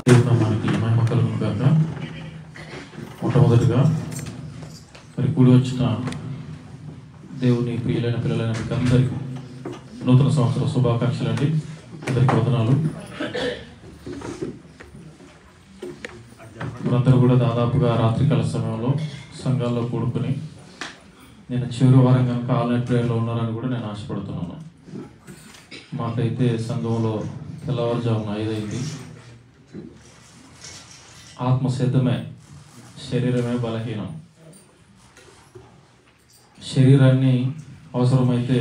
దేవునామానికి మహిమ కలుగును గాక. మొట్టమొదటిగా మరి కూడి వచ్చిన దేవుని ప్రియులైన పిల్లలైన మీకు అందరికీ నూతన సంవత్సర శుభాకాంక్షలు అండి. అందరికీ వందనాలు. మీరందరూ కూడా దాదాపుగా రాత్రికాల సమయంలో సంఘాల్లో కూడుకుని నేను చివరి వారం కనుక ఆన్లైన్ ప్రేయర్లో ఉన్నారని కూడా నేను ఆశపడుతున్నాను. మాకైతే సంఘంలో తెల్లవారుజామున 5 అయింది. ఆత్మ సిద్ధమే, శరీరమే బలహీనం. శరీరాన్ని అవసరమైతే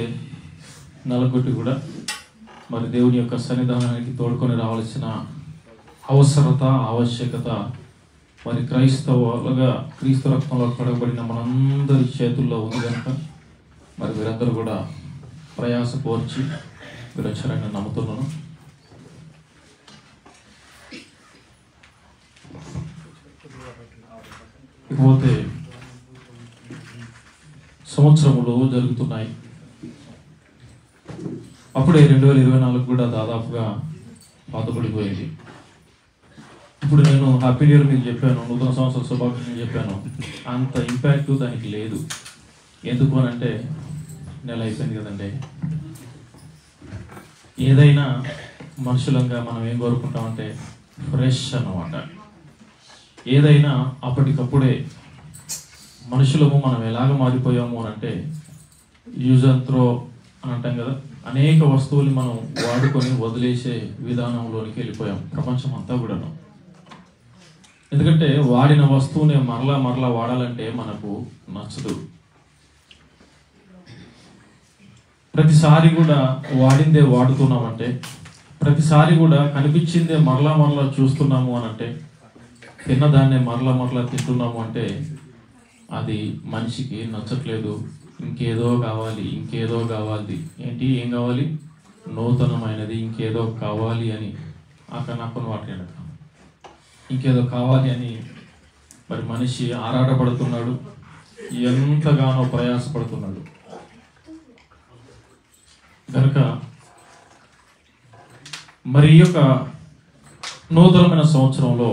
నలగొట్టి కూడా మరి దేవుని యొక్క సన్నిధానానికి తోడుకొని రావాల్సిన అవసరత, ఆవశ్యకత మరి క్రైస్తవులుగా క్రీస్తు రక్తంలో కడగబడిన మనందరి చేతుల్లో ఉంది కనుక మరి మీరందరూ కూడా ప్రయాస కోర్చి మీరు వచ్చారని నేను నమ్ముతున్నాను. ఇకపోతే సంవత్సరములు జరుగుతున్నాయి. అప్పుడే 2024 కూడా దాదాపుగా పాతపడిపోయింది. ఇప్పుడు నేను హ్యాపీ న్యూ ఇయర్ మీకు చెప్పాను, నూతన సంవత్సర శుభాకాంక్షలు చెప్పాను. అంత ఇంపాక్ట్ దానికి లేదు. ఎందుకు అని అంటే నెల అయిపోయింది కదండి. ఏదైనా మనుషులంగా మనం ఏం కోరుకుంటామంటే ఫ్రెష్ అన్నమాట. ఏదైనా అప్పటికప్పుడే. మనుషులము మనం ఎలాగ మారిపోయాము అని అంటే యూజ్ అండ్ త్రో అని అంటాం కదా. అనేక వస్తువులు మనం వాడుకొని వదిలేసే విధానంలోనికి వెళ్ళిపోయాం ప్రపంచం అంతా కూడాను. ఎందుకంటే వాడిన వస్తువుని మరలా వాడాలంటే మనకు నచ్చదు. ప్రతిసారి కూడా వాడిందే వాడుతున్నామంటే, ప్రతిసారి కూడా కనిపించిందే మరలా చూస్తున్నాము అని అంటే, తిన్నదాన్నే మరలా తింటున్నాము అంటే అది మనిషికి నచ్చట్లేదు. ఇంకేదో కావాలి. ఏంటి ఏం కావాలి? నూతనమైనది ఇంకేదో కావాలి అని ఆకనాకొని వాటి ఇంకేదో కావాలి అని మరి మనిషి ఆరాటపడుతున్నాడు, ఎంతగానో ప్రయాసపడుతున్నాడు. కనుక మరి ఈ యొక్క నూతనమైన సంవత్సరంలో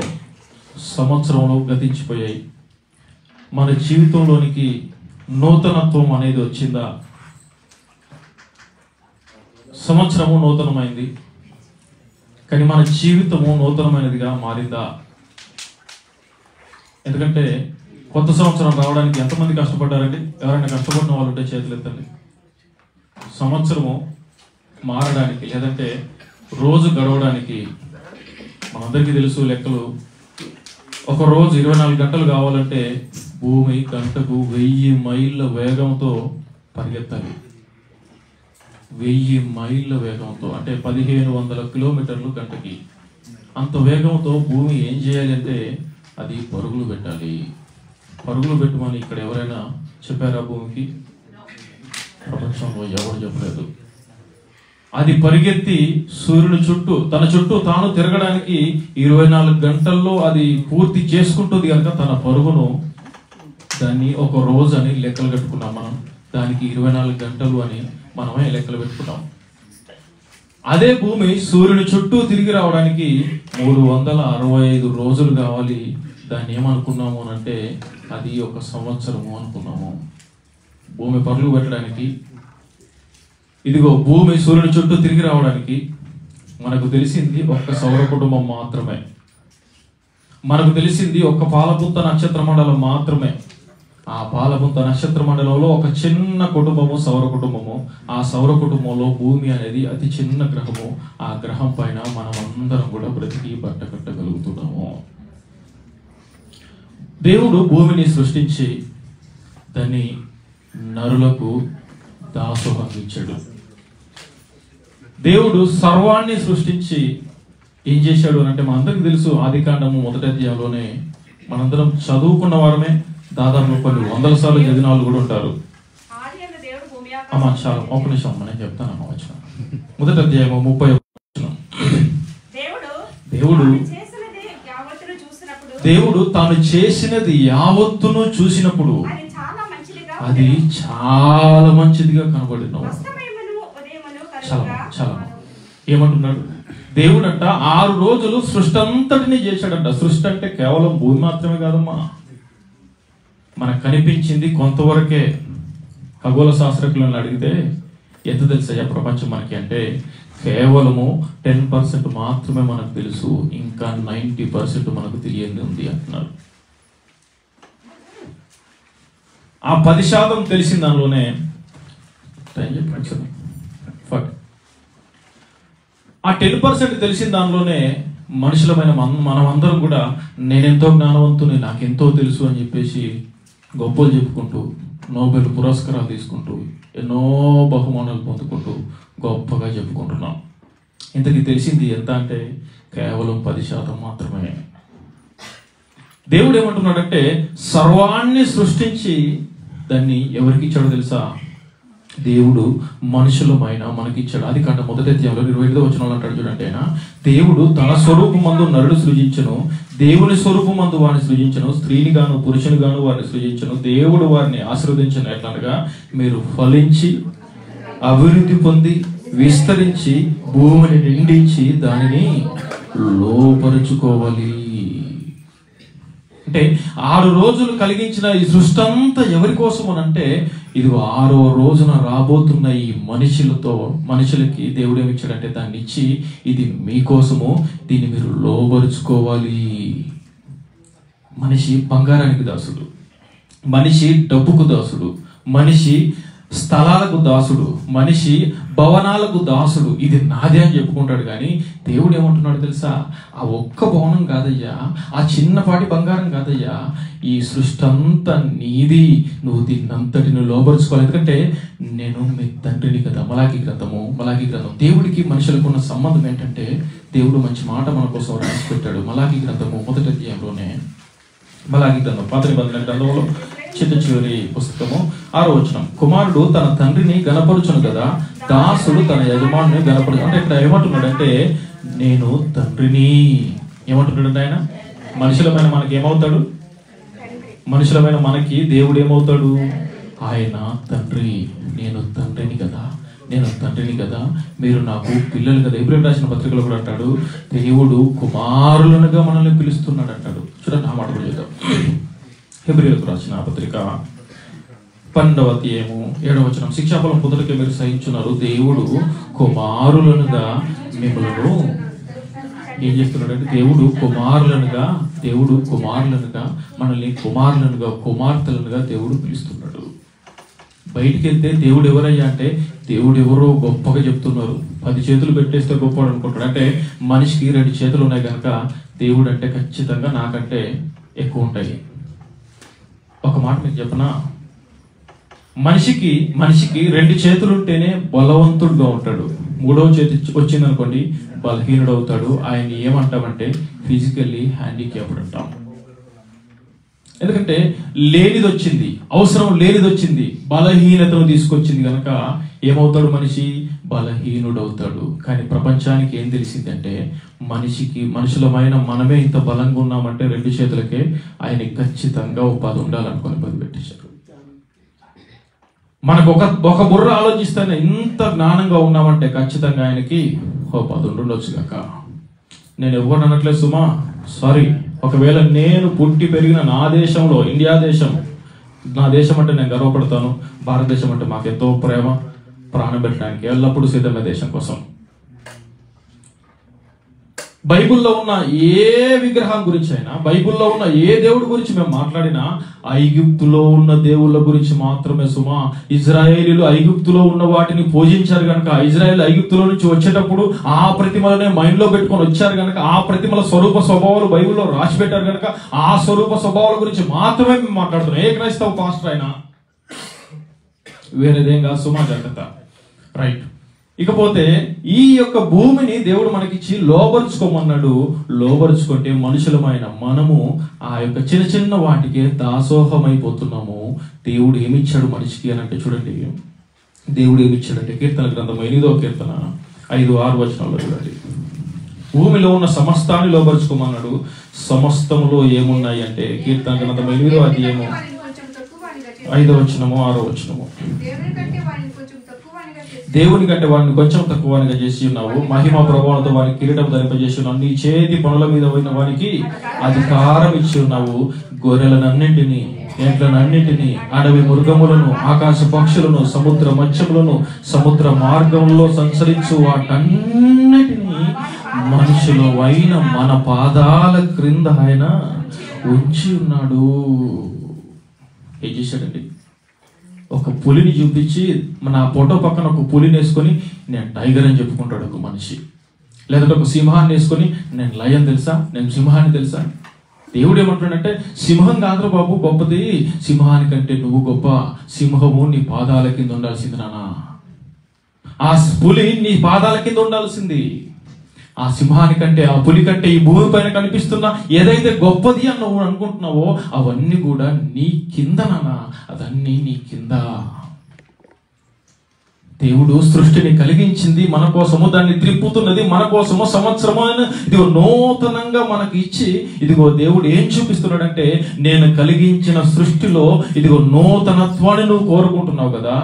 గతించిపోయాయి. మన జీవితంలోనికి నూతనత్వం అనేది వచ్చిందా? సంవత్సరము నూతనమైంది, కానీ మన జీవితము నూతనమైనదిగా మారిందా? ఎందుకంటే కొత్త సంవత్సరం రావడానికి ఎంతమంది కష్టపడ్డారండి? ఎవరైనా కష్టపడిన వాళ్ళు ఉంటే చేతులు ఎత్తండి. సంవత్సరము మారడానికి, లేదంటే రోజు గడవడానికి మనందరికీ తెలుసు లెక్కలు. ఒక రోజు 24 గంటలు కావాలంటే భూమి గంటకు 1000 మైళ్ళ వేగంతో పరిగెత్తాలి. 1000 మైళ్ళ వేగంతో అంటే 1500 కిలోమీటర్లు గంటకి. అంత వేగంతో భూమి ఏం చేయాలి అంటే అది పరుగులు పెట్టాలి. పరుగులు పెట్టమని ఇక్కడ ఎవరైనా చెప్పారా? భూమికి ప్రపంచంలో ఎవరు చెప్పలేదు. అది పరిగెత్తి సూర్యుని చుట్టూ తన చుట్టూ తాను తిరగడానికి 24 గంటల్లో అది పూర్తి చేసుకుంటుంది కనుక తన పరుగును దాన్ని ఒక రోజు అని లెక్కలు కట్టుకున్నాం మనం. దానికి 24 గంటలు అని మనమే లెక్కలు పెట్టుకున్నాం. అదే భూమి సూర్యుని చుట్టూ తిరిగి రావడానికి 365 రోజులు కావాలి. దాన్ని ఏమనుకున్నాము అని అంటే అది ఒక సంవత్సరము అనుకున్నాము. భూమి పరుగులు పెట్టడానికి, ఇదిగో భూమి సూర్యుని చుట్టూ తిరిగి రావడానికి మనకు తెలిసింది ఒక్క సౌర కుటుంబం మాత్రమే. మనకు తెలిసింది ఒక్క పాలపుంత నక్షత్ర మండలం మాత్రమే. ఆ పాలపుంత నక్షత్ర మండలంలో ఒక చిన్న కుటుంబము సౌర కుటుంబము. ఆ సౌర కుటుంబంలో భూమి అనేది అతి చిన్న గ్రహము. ఆ గ్రహం పైన మనం అందరం కూడా బ్రతికి బట్ట కట్టగలుగుతున్నాము. దేవుడు భూమిని సృష్టించి దాన్ని నరులకు దాసోహం ఇచ్చాడు. దేవుడు సర్వాన్ని సృష్టించి ఏం చేశాడు అని అంటే మనందరికి తెలుసు. ఆదికాండము 1వ అధ్యాయంలోనే మనందరం చదువుకున్న వారమే. దాదాపు కొన్ని 100 సార్లు చదివిన వాళ్ళు కూడా ఉంటారు. చాలా ఒక నిమిషం నేను చెప్తాను. వచ్చిన 1వ అధ్యాయము 30వ వచనం. దేవుడు తాను చేసినది యావత్తును చూసినప్పుడు అది చాలా మంచిదిగా కనబడిన. చాలా ఏమంటున్నాడు? దేవుడంట 6 రోజులు సృష్టి అంతటినీ చేశాడంట. సృష్టి అంటే కేవలం భూమి మాత్రమే కాదమ్మా, మనకు కనిపించింది కొంతవరకే. ఖగోళ శాస్త్రజ్ఞులను అడిగితే ఎంత తెలుసయ్యా ప్రపంచం మనకి అంటే కేవలము 10% మాత్రమే మనకు తెలుసు, ఇంకా 90% మనకు తెలియని ఉంది అంటున్నారు. ఆ 10% తెలిసిన దానిలోనే ఆ 10% తెలిసిన దానిలోనే మనుషులమైన మనమందరం కూడా నేనెంతో జ్ఞానవంతుని, నాకెంతో తెలుసు అని చెప్పేసి గొప్పలు చెప్పుకుంటూ నోబెల్ పురస్కారాలు తీసుకుంటూ ఎన్నో బహుమానాలు పొందుకుంటూ గొప్పగా చెప్పుకుంటున్నాం. ఇంతకీ తెలిసింది ఎంత అంటే కేవలం 10% మాత్రమే. దేవుడు ఏమంటున్నాడంటే సర్వాన్ని సృష్టించి దాన్ని ఎవరికి ఇచ్చాడో తెలుసా? దేవుడు మనుషులమైన మనకిచ్చాడు. అది కాక 1 అధ్యాయంలో 25వ వచనంలో అంటాడు చూడండి, ఆయన దేవుడు తన స్వరూపమందు నరుడు సృజించను, దేవుని స్వరూపమందు వారిని సృజించను, స్త్రీని గాను పురుషుని గాను వారిని సృజించను. దేవుడు వారిని ఆశీర్వదించను ఎట్లనగా మీరు ఫలించి అభివృద్ధి పొంది విస్తరించి భూమిని నిండించి దానిని లోపరుచుకోవాలి. అంటే 6 రోజులు కలిగించిన ఈ సృష్టి అంతా ఎవరి కోసం అనంటే ఇది 6వ రోజున రాబోతున్న ఈ మనుషులకి దేవుడు ఏమిచ్చాడంటే దాన్ని ఇచ్చి ఇది మీకోసము, దీన్ని మీరు లోబరుచుకోవాలి. మనిషి బంగారానికి దాసుడు, మనిషి డబ్బుకు దాసుడు, మనిషి స్థలాలకు దాసుడు, మనిషి భవనాలకు దాసుడు. ఇది నాదే అని చెప్పుకుంటాడు. కానీ దేవుడు ఏమంటున్నాడు తెలుసా? ఆ ఒక్క భవనం కాదయ్యా, ఆ చిన్నపాటి బంగారం కాదయ్యా, ఈ సృష్టి అంతా నీది, నువ్వు దీన్నంతటిని లోబరుచుకోవాలి. ఎందుకంటే నేను మీ తండ్రిని కదా. మలాకి గ్రంథం దేవుడికి మనుషులకు ఉన్న సంబంధం ఏంటంటే దేవుడు మంచి మాట మన కోసం రాసి పెట్టాడు. మలాకి గ్రంథము 1వ అధ్యాయంలోనే, మలాకి గ్రంథం పాత నిబంధన గ్రంథంలో చివరి పుస్తకము 6వ వచనం, కుమారుడు తన తండ్రిని గణపరుచును కదా, దాసుడు తన యజమానుని గణపరచు. అంటే ఇక్కడ ఏమంటున్నాడంటే నేను తండ్రిని. ఏమంటున్నాడు ఆయన? మనుషులమైన మనకి ఏమవుతాడు? మనుషులమైన మనకి దేవుడు ఏమవుతాడు? ఆయన తండ్రి. నేను తండ్రిని కదా, మీరు నాకు పిల్లలు కదా. ఎబ్రాయిం రాసిన పత్రికలో కూడా అంటాడు దేవుడు కుమారులనుగా మనల్ని పిలుస్తున్నాడు అంటాడు. చూడండి ఆ మాట కూడా చూద్దాం. హెబ్రీయులకు రాసిన పత్రిక 12వ అధ్యాయము 7వ వచనం, శిక్షాఫలం పొందుటకే మీరు సహించున్నారు, దేవుడు కుమారులనుగా మిమ్మల్ని ఏం చేస్తున్నాడంటే దేవుడు కుమారులనుగా మనల్ని కుమార్తెలనుగా దేవుడు పిలుస్తున్నాడు. బయటికి వెళ్తే దేవుడు ఎవరయ్యా అంటే దేవుడు ఎవరో గొప్పగా చెప్తున్నారు. 10 చేతులు పెట్టేస్తే గొప్పవాడు అనుకుంటాడు. అంటే మనిషికి 2 చేతులు ఉన్నాయి కనుక దేవుడు అంటే ఖచ్చితంగా నాకంటే ఎక్కువ ఉంటాయి. ఒక మాట మీకు చెప్పనా, మనిషికి 2 చేతులు ఉంటేనే బలవంతుడుగా ఉంటాడు. 3వ చేతి వచ్చిందనుకోండి బలహీనుడు అవుతాడు. ఆయన్ని ఏమంటామంటే ఫిజికల్లీ హ్యాండిక్యాప్డ్ అంటాం. ఎందుకంటే అవసరం లేనిదొచ్చింది, బలహీనతను తీసుకొచ్చింది కనుక ఏమవుతాడు? మనిషి బలహీనుడవుతాడు. కానీ ప్రపంచానికి ఏం తెలిసిందంటే మనుషులమైన మనమే ఇంత బలంగా ఉన్నామంటే 2 చేతులకే ఆయనకి ఖచ్చితంగా ఒక 10 ఉండాలనుకొని 10 పెట్టేశారు. మనకు ఒక బుర్ర ఆలోచిస్తేనే ఇంత జ్ఞానంగా ఉన్నామంటే ఖచ్చితంగా ఆయనకి ఒక 10 ఉండొచ్చు కాక. నేను ఎవరు అనట్లేదు సుమా, సారీ. ఒకవేళ నేను పుట్టి పెరిగిన నా దేశంలో, ఇండియా దేశం, నా దేశం అంటే నేను గర్వపడతాను. భారతదేశం అంటే మాకు ఎంతో ప్రేమ, ప్రాణం పెట్టడానికి ఎల్లప్పుడూ సిద్ధమైన దేశం కోసం. బైబిల్లో ఉన్న ఏ విగ్రహం గురించి అయినా, బైబిల్లో ఉన్న ఏ దేవుడి గురించి మేము మాట్లాడినా ఐగుప్తులో ఉన్న దేవుళ్ళ గురించి మాత్రమే సుమా. ఇజ్రాయేలీలు ఐగుప్తులో ఉన్న వాటిని పూజించారు కనుక, ఇజ్రాయేల్ ఐగుప్తులో నుంచి వచ్చేటప్పుడు ఆ ప్రతిమలనే మైండ్ లో పెట్టుకొని వచ్చారు కనుక, ఆ ప్రతిమల స్వరూప స్వభావాలు బైబిల్లో రాసి పెట్టారు కనుక ఆ స్వరూప స్వభావాల గురించి మాత్రమే మేము మాట్లాడుతున్నాం. ఏ క్రైస్తవ పాస్టర్ అయినా వేరేదేం కాదు సుమా, జాగ్రత్త. రైట్. ఇకపోతే ఈ యొక్క భూమిని దేవుడు మనకిచ్చి లోబరుచుకోమన్నాడు. లోబరుచుకుంటే మనుషులమైన మనము ఆ యొక్క చిన్న చిన్న వాటికే దాసోహమైపోతున్నాము. దేవుడు ఏమిచ్చాడు మనిషికి అని అంటే చూడండి, దేవుడు ఏమిచ్చాడంటే కీర్తన గ్రంథం 8వ కీర్తన 5-6 వచనాల్లో చూడండి. భూమిలో ఉన్న సమస్తాన్ని లోబరుచుకోమన్నాడు. సమస్తములో ఏమున్నాయి అంటే కీర్తన గ్రంథం 8వ అధ్యాయము 5వ వచనము 6వ వచనము, దేవుని కంటే వాడిని కొంచెం తక్కువగా చేసి ఉన్నావు. మహిమ ప్రభావంతో వారికి కిరీటం ధరింపజేసి ఉన్నావు. నీ చేతి పనుల మీద పోయిన వానికి అధికారం ఇచ్చి ఉన్నావు. గొర్రెలనన్నింటినీ, ఎడ్లనన్నింటినీ, అడవి మృగములను, ఆకాశ పక్షులను, సముద్ర మత్స్యములను, సముద్ర మార్గంలో సంచరించు వాటన్నిటినీ మనుషులు అయిన మన పాదాల క్రింద ఆయన ఉంచి ఉన్నాడు. ఏం చేశాడండి? ఒక పులిని చూపించి నా ఫోటో పక్కన ఒక పులిని వేసుకొని నేను టైగర్ అని చెప్పుకుంటాడు ఒక మనిషి. లేదంటే ఒక సింహాన్ని వేసుకొని నేను లయన్ తెలుసా, నేను సింహాన్ని తెలుసా. దేవుడు ఏమంటాడంటే, సింహం కాదురా బాబు గొప్పది, సింహానికంటే నువ్వు గొప్ప. సింహము నీ పాదాల కింద ఉండాల్సింది నాన్న. ఆ పులి నీ పాదాల కింద ఉండాల్సింది. ఆ సింహానికంటే, ఆ పులి కంటే ఈ భూమి పైన కనిపిస్తున్న ఏదైతే గొప్పది అని నువ్వు అనుకుంటున్నావో అవన్నీ కూడా నీ కింద నాన్న. అదన్నీ నీ కింద. దేవుడు సృష్టిని కలిగించింది మన కోసము, దాన్ని త్రిప్పుతున్నది మన కోసము. సంవత్సరము ఇదిగో నూతనంగా మనకి ఇచ్చి, ఇదిగో దేవుడు ఏం చూపిస్తున్నాడంటే, నేను కలిగించిన సృష్టిలో ఇదిగో నూతనత్వాన్ని నువ్వు కోరుకుంటున్నావు కదా,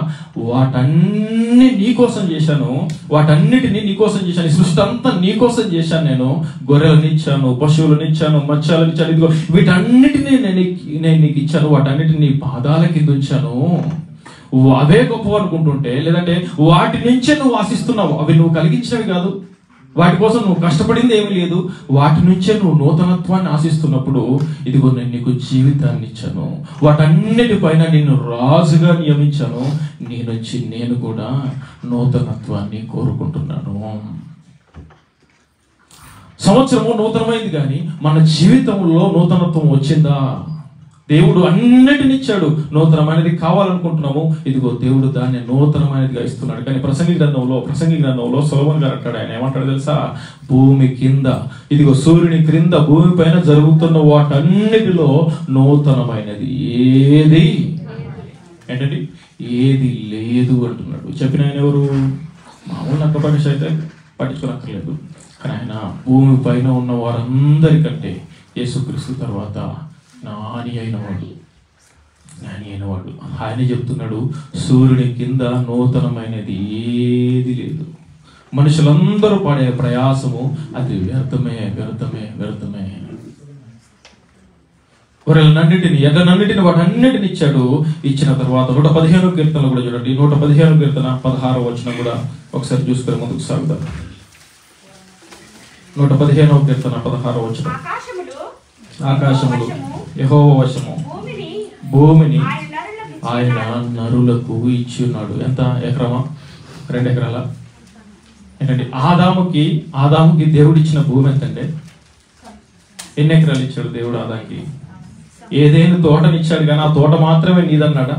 వాటన్ని నీకోసం చేశాను, వాటన్నిటిని నీకోసం చేశాను. ఈ సృష్టి అంతా నీకోసం చేశాను. నేను గొర్రెలనిచ్చాను, పశువులనిచ్చాను, మత్స్యాలనిచ్చాను. ఇదిగో వీటన్నిటిని నేను నీకు ఇచ్చాను. వాటన్నిటిని నీ పాదాల కింద ఉంచాను. అవే గొప్ప అనుకుంటుంటే, లేదంటే వాటి నుంచే నువ్వు ఆశిస్తున్నావు. అవి నువ్వు కలిగించినవి కాదు, వాటి కోసం నువ్వు కష్టపడింది ఏమీ లేదు. వాటి నుంచే నువ్వు నూతనత్వాన్ని ఆశిస్తున్నప్పుడు ఇదిగో నేను నీకు జీవితాన్ని ఇచ్చాను. వాటన్నిటిపైన నిన్ను రాజుగా నియమించాను. నీ నుంచి నేను కూడా నూతనత్వాన్ని కోరుకుంటున్నాను. సంవత్సరము నూతనమైంది, కానీ మన జీవితంలో నూతనత్వం వచ్చిందా? దేవుడు అన్నిటిని ఇచ్చాడు. నూతనమైనది కావాలనుకుంటున్నాము, ఇదిగో దేవుడు దాన్ని నూతనమైనదిగా ఇస్తున్నాడు. కానీ ప్రసంగి గ్రంథంలో సొలొమోను గారు అంటాడు, ఆయన ఏమంటాడు తెలుసా? భూమి కింద, ఇదిగో సూర్యుని క్రింద భూమి పైన జరుగుతున్న వాటన్నిటిలో నూతనమైనది ఏది ఏంటండి ఏది లేదు అంటున్నాడు. చెప్పిన ఆయన ఎవరు? మామూలు నక్క పనిషి అయితే పట్టించుకోనక్కర్లేదు. కానీ ఆయన భూమి పైన ఉన్న వారందరికంటే యేసుక్రీస్తు తర్వాత జ్ఞాని అయినవాడు. ఆయన చెప్తున్నాడు, సూర్యుడి కింద నూతనమైనది ఏది లేదు. మనుషులందరూ పడే ప్రయాసము అది వ్యర్థమే. గొర్రెలన్నింటిని, ఎడ్లనన్నిటిని, వాటన్నిటిని ఇచ్చాడు. ఇచ్చిన తర్వాత 115వ కీర్తనలు కూడా చూడండి. 115వ కీర్తన 16వ వచనం కూడా ఒకసారి చూసుకొని ముందుకు సాగుదాం. 115వ కీర్తన 16వ వచనం. ఆకాశములు యెహోవా వశము, భూమిని ఆయన నరులకు ఇచ్చి ఉన్నాడు. ఎంత ఎకరమా? 2 ఎకరాల? ఏంటంటే ఆదాముకి దేవుడు ఇచ్చిన భూమి ఎంతంటే? ఎన్ని ఎకరాలు ఇచ్చాడు దేవుడు ఆదాముకి? ఏదైనా తోటని ఇచ్చాడు, కానీ ఆ తోట మాత్రమే నీదన్నాడా?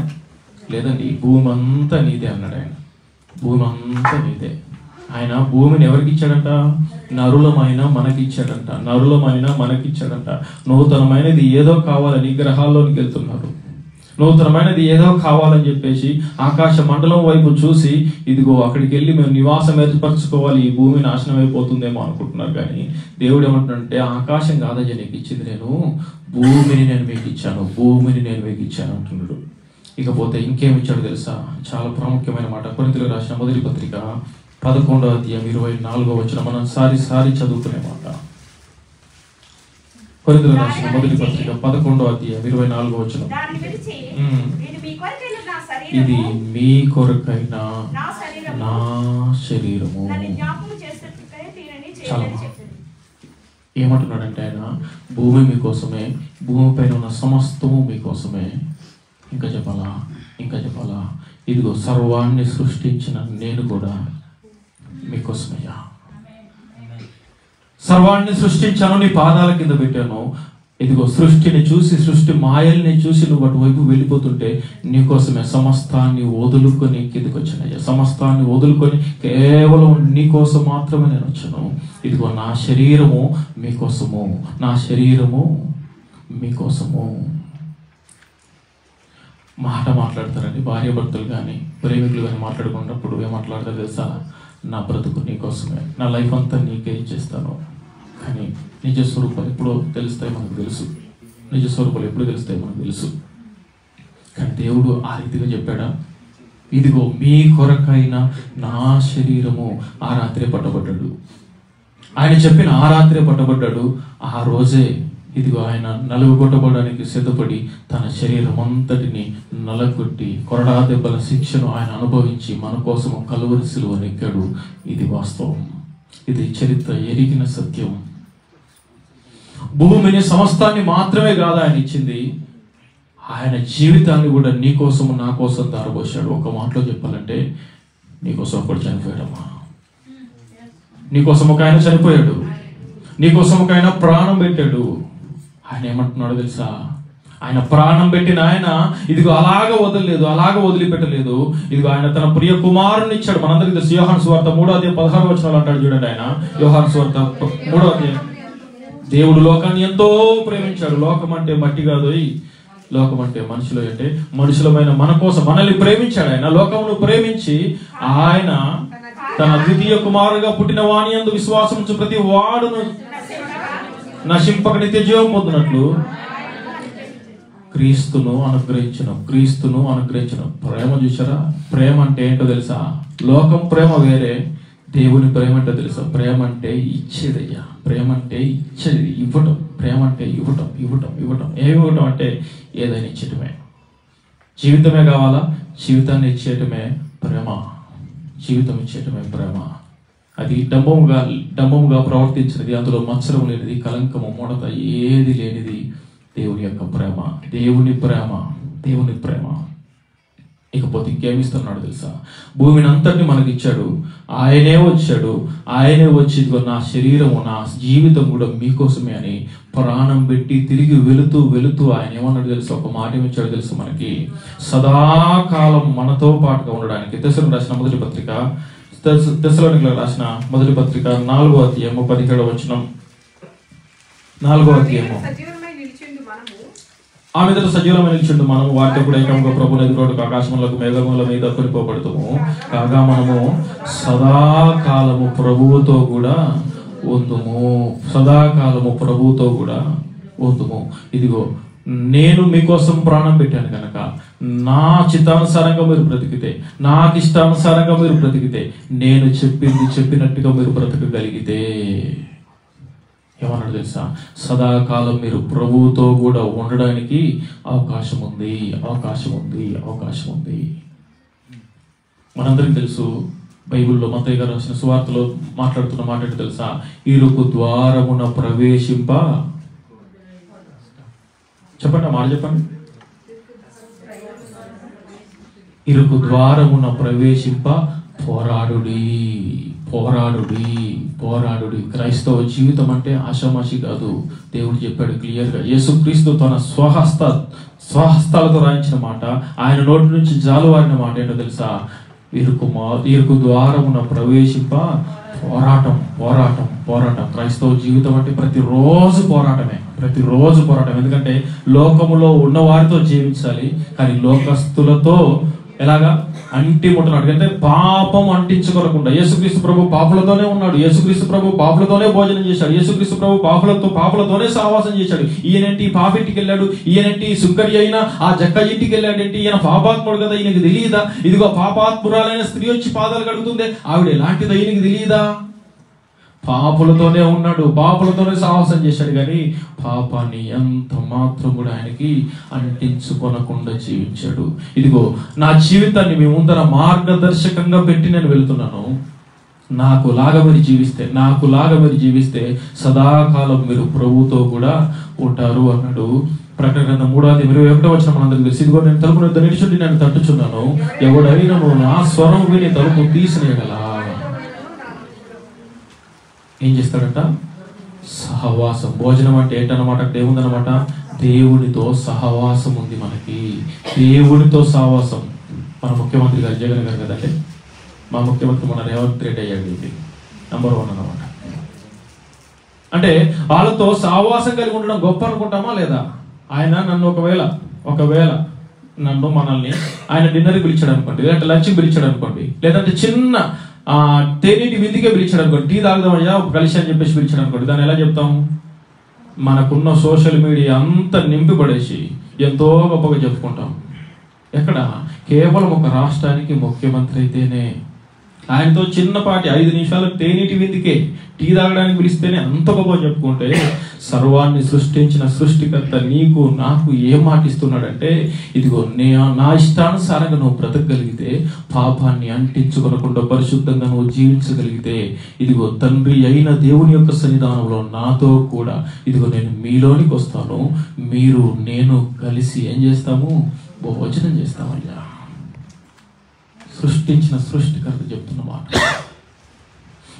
లేదండి, భూమి అంతా నీదే అన్నాడు ఆయన. భూమి అంతా నీదే. ఆయన భూమిని ఎవరికి ఇచ్చాడంట? నరులమైన మనకిచ్చాడంట. నూతనమైనది ఏదో కావాలని గ్రహాల్లోనికి వెళ్తున్నారు. నూతనమైనది ఏదో కావాలని చెప్పేసి ఆకాశ మండలం వైపు చూసి, ఇదిగో అక్కడికి వెళ్ళి మేము నివాసం ఏర్పరచుకోవాలి, ఈ భూమి నాశనం అయిపోతుందేమో అనుకుంటున్నారు. కానీ దేవుడు ఏమంటున్నాడంటే, ఆకాశం కాదయ్య నీకు ఇచ్చింది, నేను భూమిని మీకు ఇచ్చాను అంటున్నాడు. ఇకపోతే ఇంకేమిచ్చాడు తెలుసా? చాలా ప్రాముఖ్యమైన మాట. కొరింథీయులకు రాసిన మొదటి పత్రిక 11వ అధ్యాయం 24వ వచనం మనం సారి చదువుకునే మాట. కొరింథీయులకు రాసిన మొదటి పత్రిక 11వ అధ్యాయం 24వ వచనం. ఇది మీ కొరకైన నా శరీరము. చాలా ఏమంటున్నాడంటే ఆయన, భూమి మీకోసమే, భూమి పైన ఉన్న సమస్తము మీకోసమే. ఇంకా చెప్పాలా? ఇదిగో సర్వాన్ని సృష్టించిన నేను కూడా మీకోసమయ్యా. సర్వాన్ని సృష్టించాను, నీ పాదాల కింద పెట్టాను. ఇదిగో సృష్టిని చూసి, సృష్టి మాయల్ని చూసి నువ్వు అటువైపు వెళ్ళిపోతుంటే నీకోసమే సమస్తాన్ని వదులుకొని కిందకి వచ్చానయ్యా. సమస్తాన్ని వదులుకొని కేవలం నీకోసం మాత్రమే నేను వచ్చాను. ఇదిగో నా శరీరము మీకోసము. మాట్లాడతారండి భార్యాభర్తలు కానీ ప్రేమికులు కానీ మాట్లాడుకున్నప్పుడు ఏం మాట్లాడతారు తెలుసా? నా బ్రతుకు నీకోసమే, నా లైఫ్ అంతా నీకే ఇచ్చేస్తాను. కానీ నిజ స్వరూపాలు ఎప్పుడో తెలుస్తాయి మనకు తెలుసు. కానీ దేవుడు ఆ రీతిగా చెప్పాడా? ఇదిగో మీ కొరకైన నా శరీరము ఆ రాత్రే పట్టబడ్డాడు. ఆయన చెప్పిన ఆ రాత్రే పట్టబడ్డాడు. ఆ రోజే ఇదిగో ఆయన నలుగుగొట్టబడడానికి సిద్ధపడి తన శరీరం అంతటిని నలగొట్టి కొరడా దెబ్బల శిక్షను ఆయన అనుభవించి మన కోసము కలువరి సిలువ నెక్కాడు. ఇది వాస్తవం, ఇది చరిత్ర ఎరిగిన సత్యం. భూమిని సమస్తాన్ని మాత్రమే కాదు ఆయన ఇచ్చింది, ఆయన జీవితాన్ని కూడా నీ కోసము నా కోసం దారబోసాడు. ఒక మాటలో చెప్పాలంటే నీకోసం ఒకడు చనిపోయాడమ్మా, నీకోసం ఒక ఆయన చనిపోయాడు, నీకోసం ఒక ఆయన ప్రాణం పెట్టాడు. ఆయన ఏమంటున్నాడో తెలుసా? ఆయన ప్రాణం పెట్టిన ఆయన ఇదిగో అలాగ వదలలేదు, అలాగ వదిలిపెట్టలేదు. ఇదిగో ఆయన తన ప్రియ కుమారుని ఇచ్చాడు. మనందరికీ తెలుసు యోహాను సువార్త 3:16 అంటాడు చూడండి. ఆయన యోహాను సువార్త 3 దేవుడు లోకాన్ని ఎంతో ప్రేమించాడు. లోకం అంటే మట్టి కాదు, లోకం అంటే మనుషులు, అంటే మనుషులమైన మన కోసం మనల్ని ప్రేమించాడు. ఆయన లోకమును ప్రేమించి ఆయన తన ద్వితీయ కుమారుగా పుట్టిన వాని యందు విశ్వాసం ఉంచు ప్రతి వాడును నశింపక నిత్య జీవం పొందినట్లు క్రీస్తును అనుగ్రహించిన ప్రేమ చూసారా? ప్రేమ అంటే ఏంటో తెలుసా? లోకం ప్రేమ వేరే, దేవుని ప్రేమ అంటే తెలుసా? ప్రేమ అంటే ఇచ్చేదయ్యా, ప్రేమ అంటే ఇచ్చేది, ఇవ్వటం. ప్రేమ అంటే ఇవ్వటం. ఏమి ఇవ్వటం అంటే ఏదైనా ఇచ్చేయటమే. జీవితమే కావాలా? జీవితాన్ని ఇచ్చేయటమే ప్రేమ. జీవితం ఇచ్చేయటమే ప్రేమ. అది డంబముగా ప్రవర్తించినది, అందులో మత్సరం లేనిది, కలంకము ముడత ఏది లేనిది దేవుని యొక్క ప్రేమ. దేవుని ప్రేమ. ఇకపోతే ఇంకేమిస్తున్నాడు తెలుసా? భూమిని అంతటిని మనకి ఇచ్చాడు. ఆయనే వచ్చి నా శరీరము నా జీవితం కూడా మీకోసమే అని ప్రాణం పెట్టి తిరిగి వెళుతూ ఆయన ఏమన్నాడు తెలుసా? ఒక మాట ఏమిచ్చాడు తెలుసు మనకి? సదాకాలం మనతో పాటుగా ఉండడానికి. తెస్సలోనికీయులకు రాసిన మొదటి పత్రిక 4:17 ఆ మీద సజీవమైన నిలిచిండు మనము వాటితో కూడా ఏకంగా ప్రభువుని ఎదురోడు ఆకాశములకు మేఘముల మీద కొనిపోబడతాము. కాగా మనము సదాకాలము ప్రభువుతో కూడా ఉందుము. ఇదిగో నేను మీకోసం ప్రాణం పెట్టాను కనుక నా చిత్తానుసారంగా మీరు బ్రతికితే, నాకు ఇష్టానుసారంగా మీరు బ్రతికితే, నేను చెప్పినట్టుగా మీరు బ్రతకగలిగితే ఏమన్నాడు తెలుసా? సదాకాలం మీరు ప్రభువుతో కూడా ఉండడానికి అవకాశం ఉంది. మనందరికీ తెలుసు, బైబిల్లో మత్తయి గారు రాసిన సువార్తలో మాట్లాడుతున్న మాట ఏంటో తెలుసా? ఇరుకు ద్వారమున ప్రవేశింప, చెప్పండి ఆ మాట చెప్పండి. ఇరుకు ద్వారమున ప్రవేశింప పోరాడుడి. క్రైస్తవ జీవితం అంటే ఆషామాషి కాదు. దేవుడు చెప్పాడు క్లియర్గా. యేసుక్రీస్తు తన స్వహస్తాలతో రాయించిన మాట, ఆయన నోటి నుంచి జాలువారిన మాట ఏంటో తెలుసా? ఇరుకు ద్వారమున ప్రవేశింప పోరాటం. క్రైస్తవ జీవితం అంటే ప్రతిరోజు పోరాటమే. ఎందుకంటే లోకములో ఉన్న వారితో జీవించాలి, కానీ లోకస్తులతో ఎలాగా అంటి ముట్టనాడు అంటే పాపం అంటించుకోకుండా. యేసుక్రీస్తు ప్రభు పాపులతోనే ఉన్నాడు, యేసుక్రీస్తు ప్రభు పాపులతోనే భోజనం చేశాడు, యేసుక్రీస్తు ప్రభు పాపులతోనే సహవాసం చేశాడు. ఈయనంటి పాపింటికి వెళ్ళాడు, ఈయనంటి సుంకరి అయినా ఆ జక్క ఇంటికి వెళ్ళాడేంటి? ఈయన పాపాత్ముడు కదా, ఈయనకి తెలియదా? ఇదిగో పాపాత్మురాలైన స్త్రీ వచ్చి పాదాలు కడుగుతుంది, ఆవిడ ఎలాంటిదో ఈయనకి తెలియదా? పాపులతోనే ఉన్నాడు, పాపులతోనే సాహసం చేశాడు, కానీ పాపాన్ని ఎంత మాత్రం కూడా ఆయనకి అంటించుకొనకుండా జీవించాడు. ఇదిగో నా జీవితాన్ని మీ ముందర మార్గదర్శకంగా పెట్టి నేను వెళ్తున్నాను. నాకులాగా మీరు జీవిస్తే సదాకాలం మీరు ప్రభువుతో కూడా ఉంటారు అన్నాడు. ప్రకటన గ్రంథం 3:21 మనందరికీ తెలుసు. ఇదిగో నేను తలుపు వద్ద నిలుచుండి నేను తట్టుచున్నాను, ఎవడైనను నా స్వరం విని తలుపు తీసినేయగల. ఏం చేస్తాడట? సహవాసం. భోజనం అంటే ఏంటన్నమాట? అక్కడ ఏముందన్నమాట? దేవునితో సహవాసం ఉంది మనకి. దేవునితో సహవాసం. మన ముఖ్యమంత్రి గారు జగన్ గారు కదంటే, మా ముఖ్యమంత్రి మన రేవంత్ రెడ్డి అయ్యాడు, ఇది నంబర్ 1 అన్నమాట. అంటే వాళ్ళతో సహవాసం కలిగి ఉండడం గొప్ప అనుకుంటామా లేదా? ఆయన నన్ను ఒకవేళ మనల్ని ఆయన డిన్నర్కి పిలిచాడు అనుకోండి, లేదంటే లంచ్కి పిలిచాడు అనుకోండి, లేదంటే చిన్న తేనీటి విందుకే పిలిచాడు అనుకోండి, టీ తాగుదామయ్యా కలిసి అని చెప్పేసి పిలిచాడు అనుకోండి, దాన్ని ఎలా చెప్తాం? మనకున్న సోషల్ మీడియా అంతా నింపి పడేసి ఎంతో గొప్పగా చెప్పుకుంటాం. ఎక్కడ? కేవలం ఒక రాష్ట్రానికి ముఖ్యమంత్రి అయితేనే. ఆయనతో చిన్నపాటి 5 నిమిషాలు తేనీటి విందుకే టీ తాగడానికి పిలిస్తేనే అంత గొప్ప చెప్పుకుంటే, సర్వాన్ని సృష్టించిన సృష్టికర్త నీకు నాకు ఏం మాటిస్తున్నాడంటే, ఇదిగో నా ఇష్టానుసారంగా నువ్వు బ్రతకగలిగితే, పాపాన్ని అంటించుకొనకుండా పరిశుద్ధంగా నువ్వు జీవించగలిగితే, ఇదిగో తండ్రి అయిన దేవుని యొక్క సన్నిధానంలో నాతో కూడా ఇదిగో నేను మీలోనికి వస్తాను, మీరు నేను కలిసి ఏం చేస్తాము? భోజనం చేస్తామయ్యా. సృష్టించిన సృష్టికర్త చెప్తున్న మాట.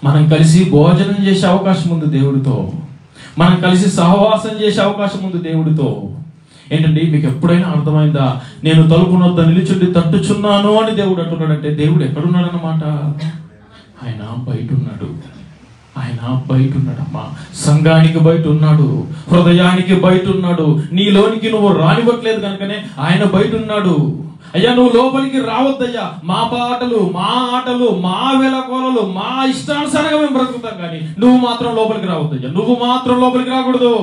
మనం కలిసి భోజనం చేసే అవకాశం ఉంది దేవుడితో. మనం కలిసి సహవాసం చేసే అవకాశం ఉంది దేవుడితో. ఏంటండి, మీకు ఎప్పుడైనా అర్థమైందా? నేను తలుపు నొద్ద నిలుచుండి తట్టుచున్నాను అని దేవుడు అంటున్నాడంటే, దేవుడు ఎక్కడున్నాడు అన్నమాట? ఆయన బయట ఉన్నాడు. ఆయన బయట ఉన్నాడమ్మా. సంఘానికి బయట ఉన్నాడు, హృదయానికి బయట ఉన్నాడు. నీలోనికి నువ్వు రానివ్వట్లేదు కనుకనే ఆయన బయట ఉన్నాడు. అయ్యా, నువ్వు లోపలికి రావద్దయ్యా. మా పాటలు, మా ఆటలు, మా వెలకోలలు, మా ఇష్టానుసారంగా మేము బ్రతుకుతాం, కానీ నువ్వు మాత్రం లోపలికి రావద్దయ్యా. నువ్వు మాత్రం లోపలికి రాకూడదు.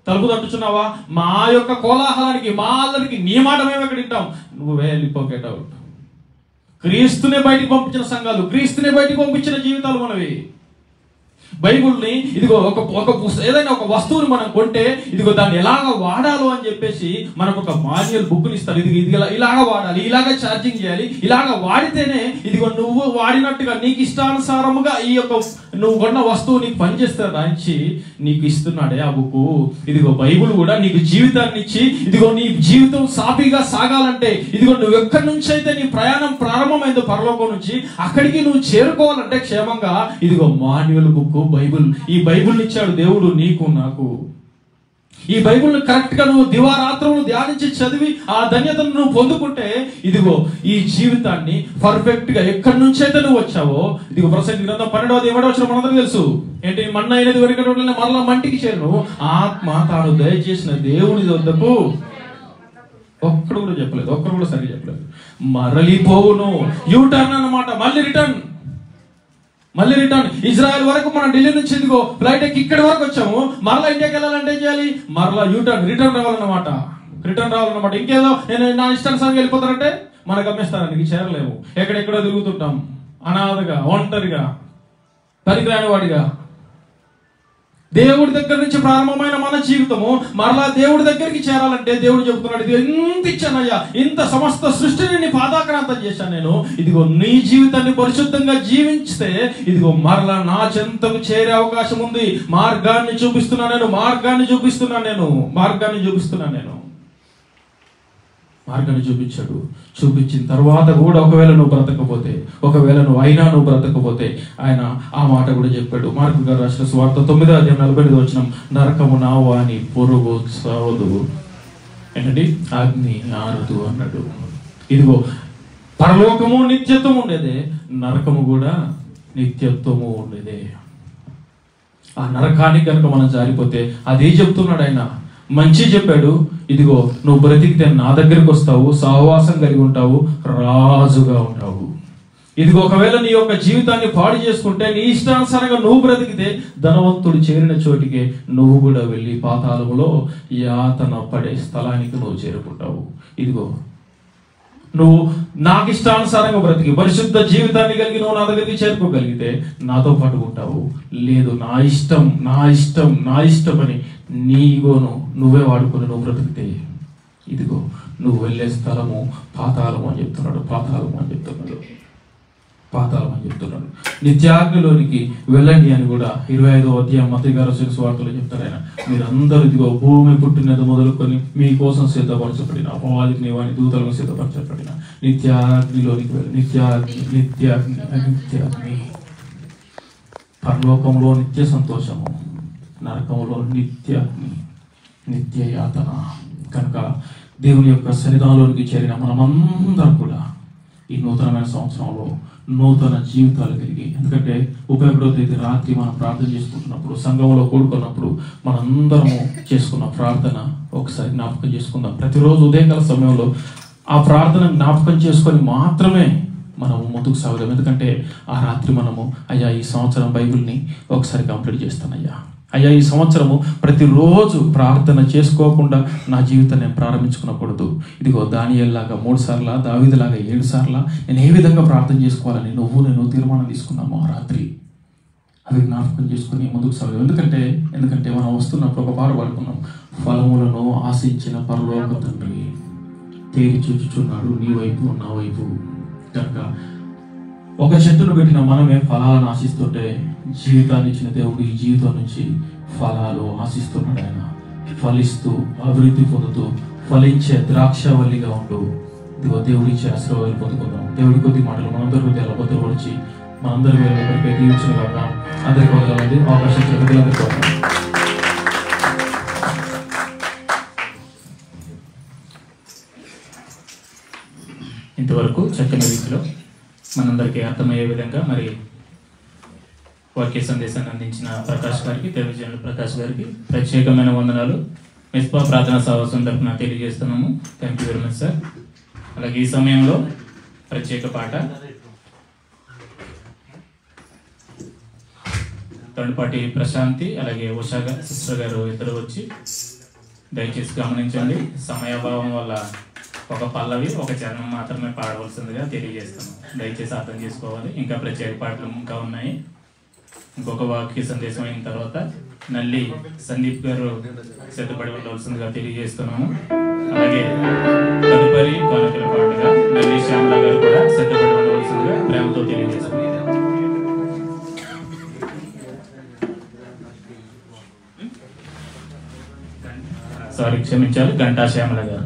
తలుపు తట్టుచున్నావా? మా యొక్క కోలాహలానికి, మా అల్లరికి నీ మాట మేము ఎక్కడ వింటాం? నువ్వే వెళ్ళిపోకేట్ అవుట్. క్రీస్తునే బయటికి పంపించిన సంఘాలు, క్రీస్తునే బయటికి పంపించిన జీవితాలు మనవి. బైబుల్ని ఇదిగో ఏదైనా ఒక వస్తువుని మనం కొంటే, ఇదిగో దాన్ని ఎలాగ వాడాలో అని చెప్పేసి మనకు ఒక మాన్యువల్ బుక్ని ఇస్తారు. ఇది ఇలాగ వాడాలి, ఇలాగ ఛార్జింగ్ చేయాలి, ఇలాగ వాడితేనే ఇదిగో నువ్వు వాడినట్టుగా నీకు ఇష్టానుసారముగా ఈ యొక్క నువ్వు కొన్న వస్తువు నీకు పనిచేస్తే రాయించి నీకు ఇస్తున్నాడే ఆ బుక్. ఇదిగో బైబుల్ కూడా నీకు జీవితాన్ని ఇచ్చి, ఇదిగో నీ జీవితం సాఫీగా సాగాలంటే, ఇదిగో నువ్వు ఎక్కడి నుంచి అయితే నీ ప్రయాణం ప్రారంభమైందో పరలోకం నుంచి, అక్కడికి నువ్వు చేరుకోవాలంటే క్షేమంగా, ఇదిగో మాన్యువల్ బుక్ బైబుల్. ఈ బైబుల్ని ఇచ్చాడు దేవుడు నీకు నాకు. ఈ బైబుల్ని కరెక్ట్ గా నువ్వు దివారాత్రములు ధ్యానించి చదివి ఆ ధన్యతను నువ్వు పొందుకుంటే, ఇదిగో ఈ జీవితాన్ని పర్ఫెక్ట్ గా ఎక్కడి నుంచి అయితే నువ్వు వచ్చావో, ఇదిగో ప్రసంగి గ్రంథం 12వ అధ్యాయం వచ్చిన మనందరికీ తెలుసు ఏంటి? మన్న అయినది వెనుక మరలా మంటికి చేరును, ఆత్మ తాను దయచేసిన దేవుని వద్దకు. ఒక్కడు కూడా చెప్పలేదు, ఒక్కడు కూడా సరిగ్గా చెప్పలేదు. మరలిపోవును, యూటర్న్ అన్నమాట. మళ్ళీ రిటర్న్. ఇజ్రాయెల్ వరకు మనం ఢిల్లీ నుంచి ఇదిగో ఫ్లైట్ ఎక్కి ఇక్కడి వరకు వచ్చాము. మరలా ఇండియాకి వెళ్ళాలంటే ఏం చేయాలి? మరలా రిటర్న్ రావాలన్నమాట. ఇంకేదో నేను నా ఇష్టానుసారంగా వెళ్ళిపోతానంటే మన గమ్యస్థానానికి చేరలేము. ఎక్కడెక్కడో తిరుగుతుంటాం, అనాథగా, ఒంటరిగా, పనికిరాని వాడిగా. దేవుడి దగ్గర నుంచి ప్రారంభమైన మన జీవితము మరలా దేవుడి దగ్గరికి చేరాలంటే దేవుడు చెబుతున్నాడు, ఇది ఇంత ఇచ్చానయ్యా, ఇంత సమస్త సృష్టిని నీ పాదాక్రాంతం చేశాను నేను. ఇదిగో నీ జీవితాన్ని పరిశుద్ధంగా జీవించితే, ఇదిగో మరలా నా చెంతకు చేరే అవకాశం ఉంది. మార్గాన్ని చూపించాడు. చూపించిన తర్వాత కూడా ఒకవేళ నువ్వు బ్రతకపోతే, ఒకవేళ నువ్వు బ్రతకపోతే ఆయన ఆ మాట కూడా చెప్పాడు. మార్కు గారు రాసిన సువార్త 9వ అధ్యాయం 45వ వచనం, నరకము నా వాని పొరుగు సావదు, ఏంటండి? అగ్ని ఆరదు అన్నాడు. ఇదిగో పరలోకము నిత్యత్వము ఉండేదే, నరకము కూడా నిత్యత్వము ఉండేదే. ఆ నరకానికి కనుక మనం జారిపోతే అదే చెప్తున్నాడు ఆయన. మంచి చెప్పాడు, ఇదిగో నువ్వు బ్రతికితే నా దగ్గరికి వస్తావు, సహవాసం కలిగి ఉంటావు, రాజుగా ఉంటావు. ఇదిగో ఒకవేళ నీ యొక్క జీవితాన్ని పాడు చేసుకుంటే, నీ ఇష్టానుసారంగా నువ్వు బ్రతికితే, ధనవంతుడు చేరిన చోటికే నువ్వు కూడా వెళ్ళి పాతాళములో యాతన పడే స్థలానికి నువ్వు చేరుకుంటావు. ఇదిగో నువ్వు నాకు ఇష్టానుసారంగా బ్రతికి పరిశుద్ధ జీవితాన్ని కలిగి నువ్వు నా దగ్గరికి చేరుకోగలిగితే నాతో పాటు ఉంటావు. లేదు, నా ఇష్టం అని నీ ఈగోను నువ్వే వాడుకొని నువ్వు బ్రతికితే, ఇదిగో నువ్వు వెళ్ళే స్థలము పాతాళము అని చెప్తున్నాడు. నిత్యాగ్నిలోనికి వెళ్ళండి అని కూడా 25వ అధ్యాయం మత్తయి గారు సువార్తలో చెప్తారు ఆయన. మీరందరూ ఇదిగో భూమి పుట్టినది మొదలుకొని మీకోసం సిద్ధపరచబడిన, అపవాదికి నీవాని దూతలకు సిద్ధపరచబడిన నిత్యాగ్నిలోనికి వెళ్ళి. నిత్యాగ్ని. పరలోకంలో నిత్య సంతోషము, నరకంలో నిత్య యాతన. కనుక దేవుని యొక్క సన్నిధానంలోనికి చేరిన మనమందరం కూడా ఈ నూతనమైన సంవత్సరంలో నూతన జీవితాలు కలిగి, ఎందుకంటే 31వ తేదీ రాత్రి మనం ప్రార్థన చేసుకుంటున్నప్పుడు, సంఘంలో కూడుకున్నప్పుడు మనందరము చేసుకున్న ప్రార్థన ఒకసారి జ్ఞాపకం చేసుకుందాం. ప్రతిరోజు ఉదయకాల సమయంలో ఆ ప్రార్థన జ్ఞాపకం చేసుకొని మాత్రమే మనము ముందుకు సాగుదాం. ఎందుకంటే ఆ రాత్రి మనము అయ్యా ఈ సంవత్సరం బైబిల్ని ఒకసారి కంప్లీట్ చేస్తానయ్యా, అయ్యా, ఈ సంవత్సరము ప్రతిరోజు ప్రార్థన చేసుకోకుండా నా జీవితం నేను ప్రారంభించుకునకూడదు. ఇదిగో దానియేలులాగా 3 సార్లు, దావీదులాగా 7 సార్లు నేను ఏ విధంగా ప్రార్థన చేసుకోవాలని నేను తీర్మానం తీసుకున్నాము ఆ రాత్రి. అది జ్ఞాపకం చేసుకుని ముందుకు సాగు. ఎందుకంటే మనం వస్తున్నప్పుడు ఒక పాట పాడుకున్నాం. ఫలములను ఆశించిన పరలోక తండ్రి తేరి చూచుచున్నాడు నీ వైపు నా వైపు. కనుక ఒక చెట్టును పెట్టిన మనమే ఫలాలను ఆశిస్తుంటే, జీవితాన్ని ఇచ్చిన దేవుడు ఈ జీవితం నుంచి ఫలాలు ఆశిస్తున్నాడు. ఆయన ఫలిస్తూ అభివృద్ధి పొందుతూ ఫలించే ద్రాక్షవల్లిగా ఉంటూ ఇదిగో దేవుడిచ్చే ఆశీర్వాదాలు పొందుకుందాం. దేవుడి కొద్ది మాటలు మనందరి హృదయాలు భద్రపరిచి మనందరి వేరే దీవించిన కాక అందరికీ వదలండి. అవకాశం ప్రజలందరికీ ఇంతవరకు చక్కని రీతిలో మనందరికీ అర్థమయ్యే విధంగా మరి వాక్య సందేశాన్ని అందించిన ప్రకాష్ గారికి, దేవజనులు ప్రకాష్ గారికి ప్రత్యేకమైన వందనాలు మిస్పా ప్రార్థనా సహవాసం తరఫున తెలియజేస్తున్నాము. Thank you very much sir. అలాగే ఈ సమయంలో ప్రత్యేక పాట తండ్రిపాటి ప్రశాంతి అలాగే ఉషా సిస్టర్ గారు ఇద్దరు వచ్చి దయచేసి గమనించండి. సమయాభావం వల్ల ఒక పల్లవి ఒక చరణం మాత్రమే పాడవలసిందిగా తెలియజేస్తాను. దయచేసి అర్థం చేసుకోవాలి. ఇంకా ప్రత్యేక పాటలు ఇంకా ఉన్నాయి. ఇంకొక వాక్య సందేశం అయిన తర్వాత నల్లి సందీప్ గారు సిద్ధపడి ఉండవలసిందిగా తెలియజేస్తున్నాము. అలాగే తదుపరి కానుకల పాటగా నల్లి శ్యామల గారు కూడా సిద్ధపడి ఉండవలసిందిగా ప్రేమతో తెలియజేస్తున్నాము. సారీ, క్షమించాలి, గంటా శ్యామల గారు.